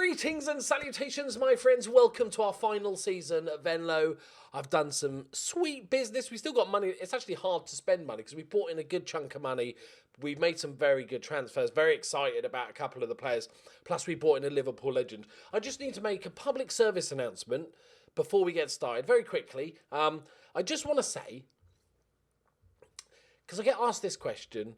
Greetings and salutations, my friends. Welcome to our final season at Venlo. I've done some sweet business. We still got money. It's actually hard to spend money because we brought in a good chunk of money. We've made some very good transfers. Very excited about a couple of the players. Plus, we brought in a Liverpool legend. I just need to make a public service announcement before we get started. Very quickly. I just want to say, because I get asked this question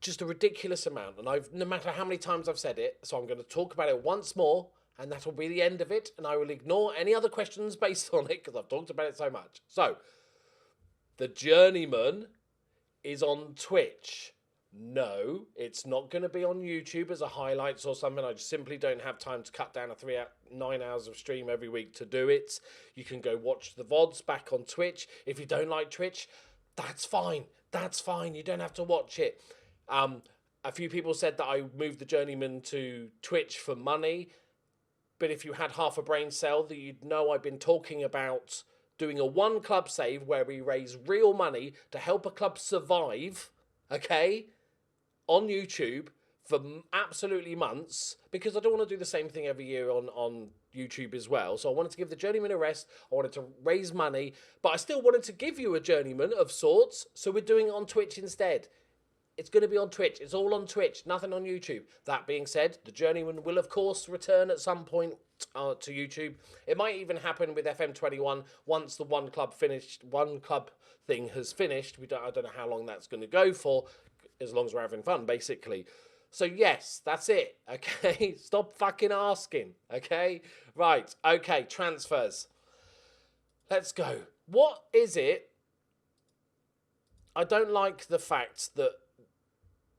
just a ridiculous amount, and no matter how many times I've said it, so I'm going to talk about it once more, and that'll be the end of it, and I will ignore any other questions based on it, because I've talked about it so much. So, the Journeyman is on Twitch. No, it's not going to be on YouTube as a highlights or something. I just simply don't have time to cut down 9 hours of stream every week to do it. You can go watch the VODs back on Twitch. If you don't like Twitch, that's fine. That's fine. You don't have to watch it. A few people said that I moved the Journeyman to Twitch for money, but if you had half a brain cell, that you'd know I've been talking about doing a one club save where we raise real money to help a club survive, okay, on YouTube for absolutely months, because I don't want to do the same thing every year on YouTube as well. So I wanted to give the Journeyman a rest. I wanted to raise money, but I still wanted to give you a Journeyman of sorts, so we're doing it on Twitch instead. It's going to be on Twitch. It's all on Twitch, nothing on YouTube. That being said, the Journeyman will, of course, return at some point to YouTube. It might even happen with FM21 once the one club thing has finished. I don't know how long that's going to go for, as long as we're having fun, basically. So, yes, that's it, okay? Stop fucking asking, okay? Right, okay, transfers. Let's go. What is it? I don't like the fact that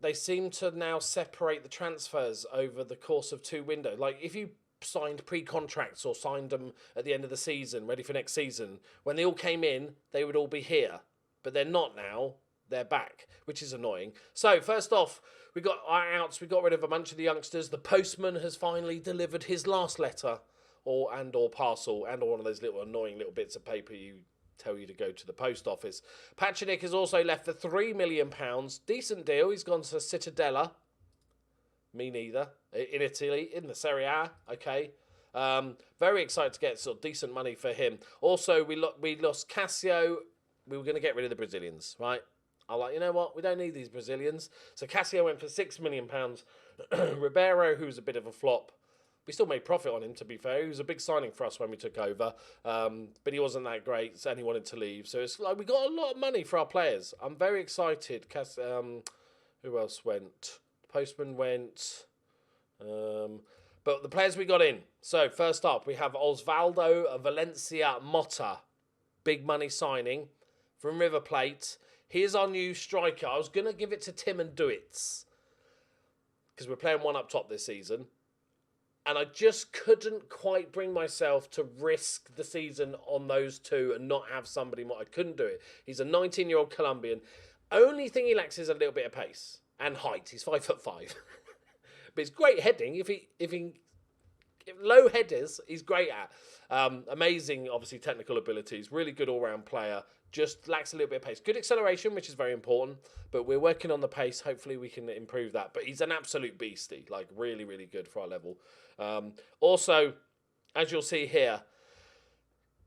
they seem to now separate the transfers over the course of 2 windows. Like, if you signed pre-contracts or signed them at the end of the season, ready for next season, when they all came in, they would all be here. But they're not now. They're back, which is annoying. So, first off, we got our outs. We got rid of a bunch of the youngsters. The postman has finally delivered his last letter or parcel and one of those little annoying little bits of paper you tell you to go to the post office. Patrick has also left for £3 million. Decent deal. He's gone to Cittadella. Me neither. In Italy, in the Serie A. Okay. Very excited to get sort of decent money for him. Also, we lost Cassio. We were going to get rid of the Brazilians, right? I'm like, you know what? We don't need these Brazilians. So Cassio went for £6 million. Ribeiro, who's a bit of a flop. We still made profit on him, to be fair. He was a big signing for us when we took over. But he wasn't that great, and he wanted to leave. So it's like we got a lot of money for our players. I'm very excited. Who else went? Postman went. But the players we got in. So first up, we have Osvaldo Valencia Motta. Big money signing from River Plate. Here's our new striker. I was going to give it to Tim and Duits, because we're playing one up top this season. And I just couldn't quite bring myself to risk the season on those two and not have somebody more. I couldn't do it. He's a 19-year-old Colombian. Only thing he lacks is a little bit of pace and height. He's 5'5". But he's great heading. If low headers, he's great at. Amazing, obviously, technical abilities. Really good all-round player. Just lacks a little bit of pace. Good acceleration, which is very important. But we're working on the pace. Hopefully, we can improve that. But he's an absolute beastie. Like, really, really good for our level. Also, as you'll see here,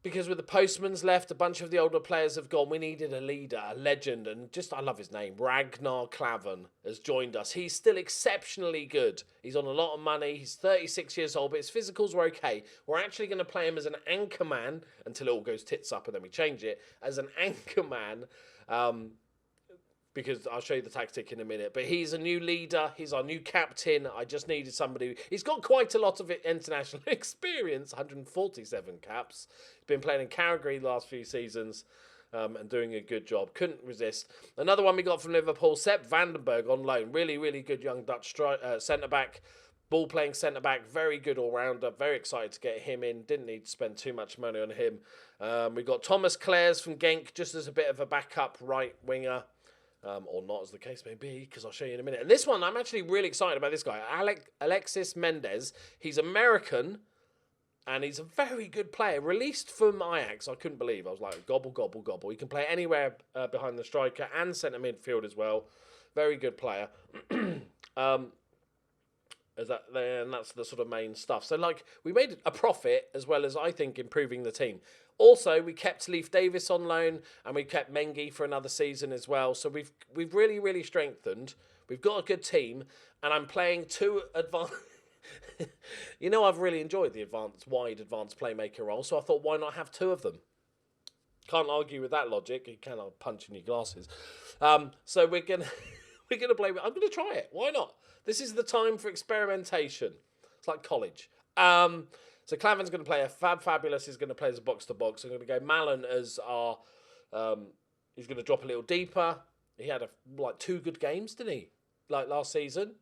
because with the postmans left, a bunch of the older players have gone. We needed a leader, a legend, and I love his name. Ragnar Klavan has joined us. He's still exceptionally good. He's on a lot of money. He's 36 years old, but his physicals were okay. We're actually going to play him as an anchor man until it all goes tits up and then we change it. As an anchor man, because I'll show you the tactic in a minute. But he's a new leader. He's our new captain. I just needed somebody. He's got quite a lot of international experience, 147 caps. He's been playing in Calgary the last few seasons and doing a good job. Couldn't resist. Another one we got from Liverpool, Sepp Vandenberg on loan. Really, really good young Dutch centre-back. Ball-playing centre-back. Very good all-rounder. Very excited to get him in. Didn't need to spend too much money on him. We got Thomas Clares from Genk just as a bit of a backup right winger. Or not, as the case may be, because I'll show you in a minute. And this one, I'm actually really excited about this guy, Alexis Mendez. He's American, and he's a very good player. Released from Ajax, I couldn't believe. I was like, gobble, gobble, gobble. He can play anywhere behind the striker and centre midfield as well. Very good player. And that's the sort of main stuff. So, like, we made a profit as well as, I think, improving the team. Also, we kept Leif Davis on loan and we kept Mengi for another season as well. So we've really, really strengthened. We've got a good team, and I'm playing two advanced... You know, I've really enjoyed the wide advanced playmaker role, so I thought, why not have two of them? Can't argue with that logic. You cannot punch in your glasses. So we're gonna play. I'm gonna try it. Why not? This is the time for experimentation. It's like college. So Clavin's going to play a Fabulous is going to play as a box-to-box. I'm going to go Malin as our... he's going to drop a little deeper. He had like 2 good games, didn't he? Like last season,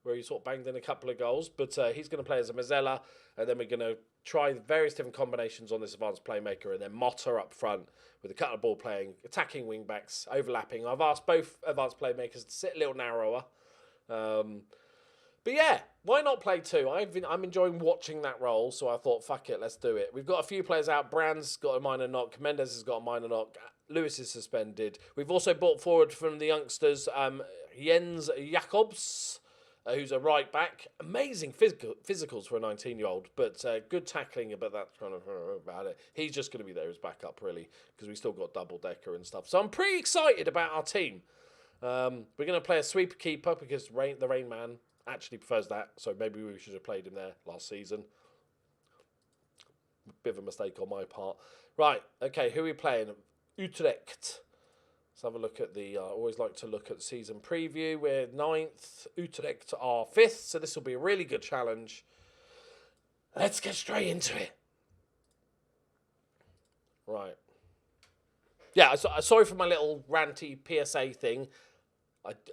where he sort of banged in a couple of goals. But he's going to play as a Mazzella. And then we're going to try various different combinations on this advanced playmaker. And then Motta up front with a cut of ball playing, attacking wing-backs, overlapping. I've asked both advanced playmakers to sit a little narrower. But yeah, why not play 2? I'm enjoying watching that role, so I thought, fuck it, let's do it. We've got a few players out. Brand's got a minor knock. Mendes has got a minor knock. Lewis is suspended. We've also brought forward from the youngsters Jens Jacobs, who's a right back. Amazing physicals for a 19-year-old, but good tackling, but that's kind of about it. He's just going to be there as backup, really, because we still got double-decker and stuff. So I'm pretty excited about our team. We're going to play a sweeper keeper because the Rain Man actually prefers that, so maybe we should have played him there last season. Bit of a mistake on my part. Right, okay, who are we playing? Utrecht. Let's have a look at the... I always like to look at the season preview. We're 9th. Utrecht are 5th, so this will be a really good challenge. Let's get straight into it. Right. Yeah, sorry for my little ranty PSA thing.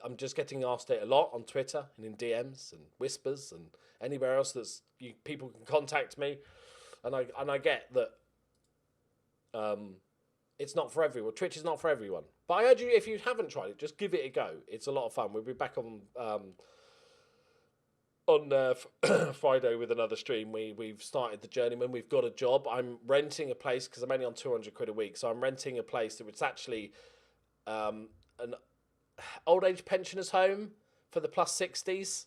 I'm just getting asked it a lot on Twitter and in DMs and whispers and anywhere else people can contact me, and I get that it's not for everyone. Twitch is not for everyone, but I urge you, if you haven't tried it, just give it a go. It's a lot of fun. We'll be back on Friday with another stream. We've started the journeyman. We've got a job. I'm renting a place because I'm only on 200 quid a week, so I'm renting a place that was actually an old age pensioners home for the plus 60s,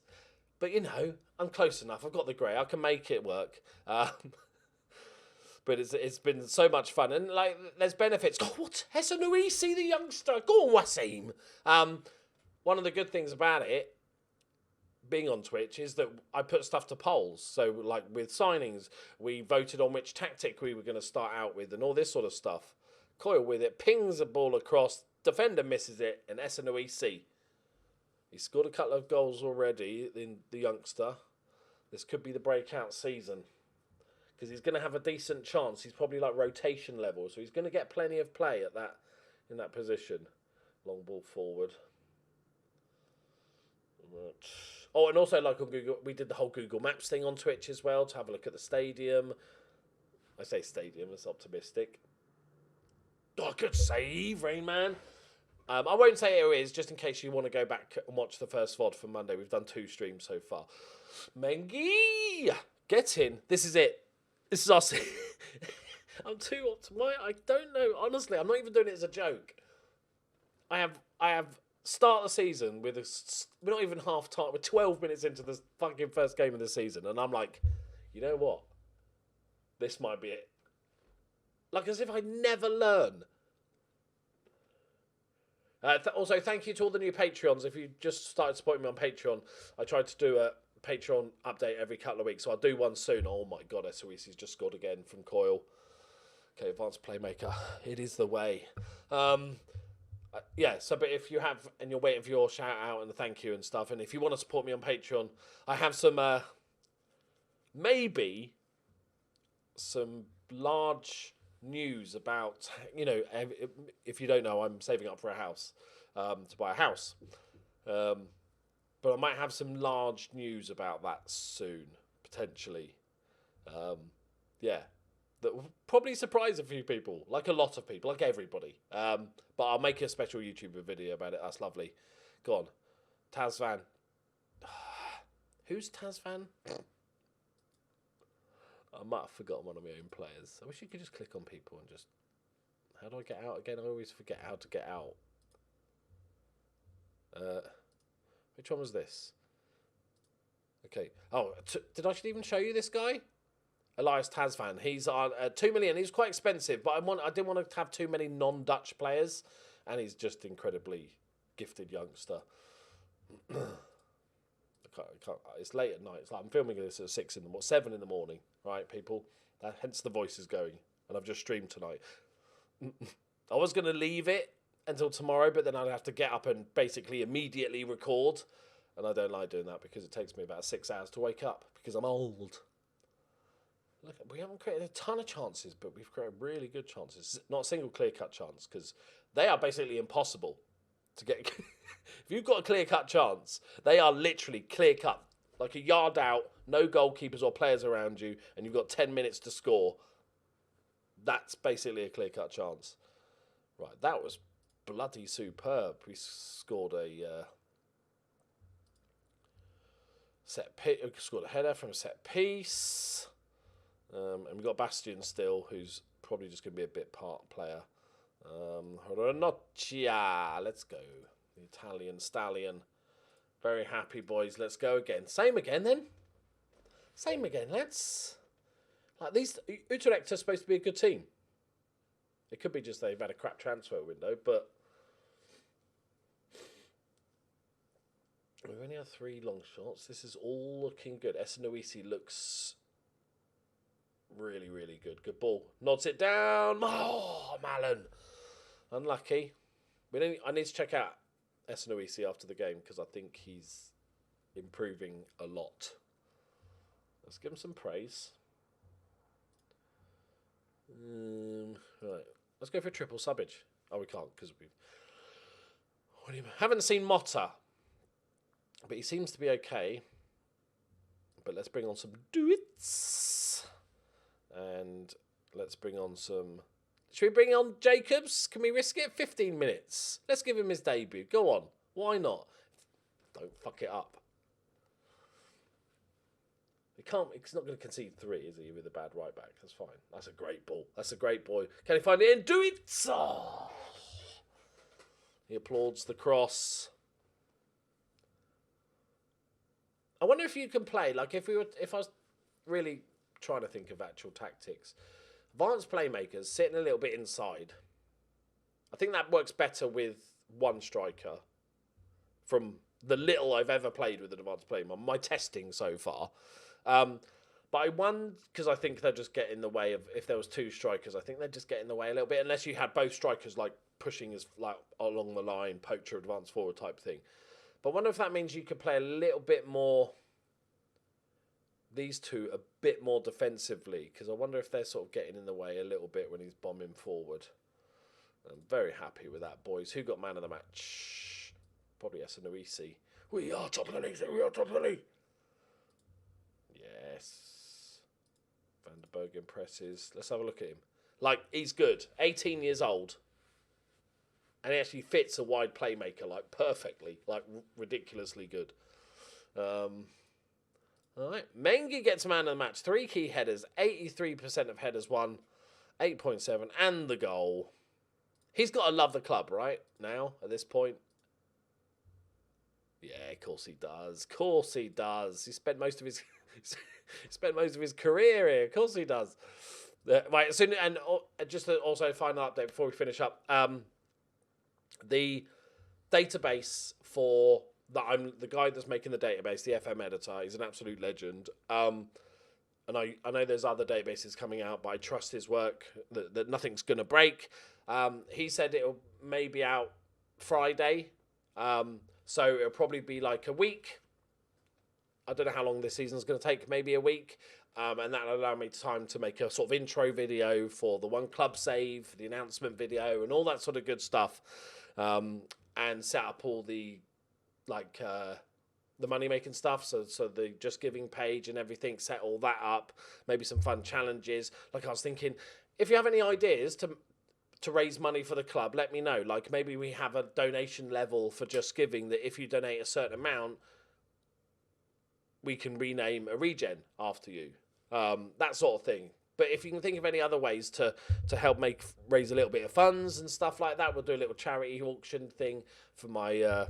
but you know, I'm close enough. I've got the grey. I can make it work. But it's been so much fun, and like there's benefits. Oh, what Hessanui, see the youngster. Go on, Wasim. One of the good things about it being on Twitch is that I put stuff to polls. So like with signings, we voted on which tactic we were going to start out with and all this sort of stuff. Coil with it, pings a ball across, defender misses it, and Hessanui see. He scored a couple of goals already in the youngster. This could be the breakout season because he's going to have a decent chance. He's probably like rotation level, so he's going to get plenty of play in that position. Long ball forward. Oh, and also like on Google, we did the whole Google Maps thing on Twitch as well to have a look at the stadium. I say stadium, it's optimistic. Oh, good save, Rain Man. I won't say who it is, just in case you want to go back and watch the first VOD from Monday. We've done 2 streams so far. Mengi! Get in. This is it. This is us. I'm too optimistic. I don't know. Honestly, I'm not even doing it as a joke. I have start the season with we're not even half time. We're 12 minutes into the fucking first game of the season, and I'm like, you know what? This might be it. Like as if I never learn. Also, thank you to all the new Patreons. If you just started supporting me on Patreon, I try to do a Patreon update every couple of weeks, so I'll do one soon. Oh my god, SOE's just scored again from Coil. Okay, advanced playmaker. It is the way. Yeah, so but if you have, and you're waiting for your shout out and the thank you and stuff, and if you want to support me on Patreon, I have some, maybe some large news about, you know, if you don't know, I'm saving up for a house, to buy a house. But I might have some large news about that soon, potentially. Yeah. That will probably surprise a few people, like a lot of people, like everybody. But I'll make a special YouTube video about it. That's lovely. Go on. Tazvan. Who's Tazvan? I might have forgotten one of my own players. I wish you could just click on people and just... How do I get out again? I always forget how to get out. Which one was this? Okay. Oh, did I even show you this guy? Elias Tasvan. He's on 2 million. He's quite expensive, but I didn't want to have too many non-Dutch players, and he's just incredibly gifted youngster. I can't, it's late at night. It's like I'm filming this at 7 in the morning, right, people? Hence the voice is going, and I've just streamed tonight. I was going to leave it until tomorrow, but then I'd have to get up and basically immediately record, and I don't like doing that because it takes me about 6 hours to wake up because I'm old. Look, we haven't created a ton of chances, but we've created really good chances. Not a single clear-cut chance, because they are basically impossible to get. If you've got a clear-cut chance, they are literally clear-cut. Like a yard out, no goalkeepers or players around you, and you've got 10 minutes to score. That's basically a clear-cut chance. Right, that was bloody superb. We scored a scored a header from a set piece. And we've got Bastian still, who's probably just going to be a bit part player. Ranocchia, let's go. The Italian stallion. Very happy, boys. Let's go again. Same again, then. Same again, lads. Like these, Utrecht are supposed to be a good team. It could be just they've had a crap transfer window, but we've only had 3 long shots. This is all looking good. Esanoisi looks really, really good. Good ball. Nods it down. Oh, Malin. Unlucky. I need to check out Esanoisi after the game because I think he's improving a lot. Let's give him some praise. Right. Let's go for a triple subbage. Oh, we can't because we haven't seen Motta, but he seems to be okay. But let's bring on some duets. And let's bring on some... Should we bring on Jacobs? Can we risk it? 15 minutes. Let's give him his debut. Go on. Why not? Don't fuck it up. He's not going to concede 3, is he, with a bad right back? That's fine. That's a great ball. That's a great boy. Can he find it in? Do it! Oh. He applauds the cross. I wonder if you can play, like if I was really trying to think of actual tactics. Advanced playmakers sitting a little bit inside. I think that works better with one striker from the little I've ever played with an advanced playmaker, my testing so far. But I won because I think they'll just get in the way of, if there was 2 strikers, I think they'd just get in the way a little bit, unless you had both strikers like pushing as like along the line, poacher, advanced forward type thing. But I wonder if that means you could play a little bit more, these two a bit more defensively, because I wonder if they're sort of getting in the way a little bit when he's bombing forward. I'm very happy with that, boys. Who got man of the match? Probably Esanoisi. We are top of the league. We are top of the league. Yes. Van der Berg impresses. Let's have a look at him. Like, he's good. 18 years old. And he actually fits a wide playmaker, like, perfectly. Like, ridiculously good. All right. Mengi gets man of the match. 3 key headers. 83% of headers won. 8.7. And the goal. He's got to love the club, right? Now, at this point. Yeah, of course he does. Of course he does. He spent most of his... career here. Of course he does. Right, so, and just also a final update before we finish up. The database for I'm the guy that's making the database, the FM editor. He's an absolute legend. And I know there's other databases coming out, but I trust his work. That nothing's gonna break. He said it'll maybe out Friday. So it'll probably be like a week. I don't know how long this season's going to take, maybe a week. And that'll allow me time to make a sort of intro video for the One Club Save, the announcement video, and all that sort of good stuff. And set up all the, like, the money-making stuff. So the Just Giving page and everything, set all that up. Maybe some fun challenges. Like, I was thinking, if you have any ideas to raise money for the club, let me know. Like, maybe we have a donation level for Just Giving that if you donate a certain amount, we can rename a regen after you. That sort of thing. But if you can think of any other ways to help raise a little bit of funds and stuff like that, we'll do a little charity auction thing for my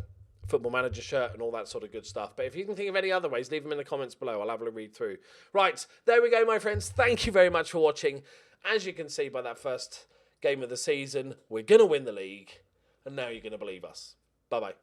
Football Manager shirt and all that sort of good stuff. But if you can think of any other ways, leave them in the comments below. I'll have a read through. Right, there we go, my friends. Thank you very much for watching. As you can see by that first game of the season, we're going to win the league. And now you're going to believe us. Bye-bye.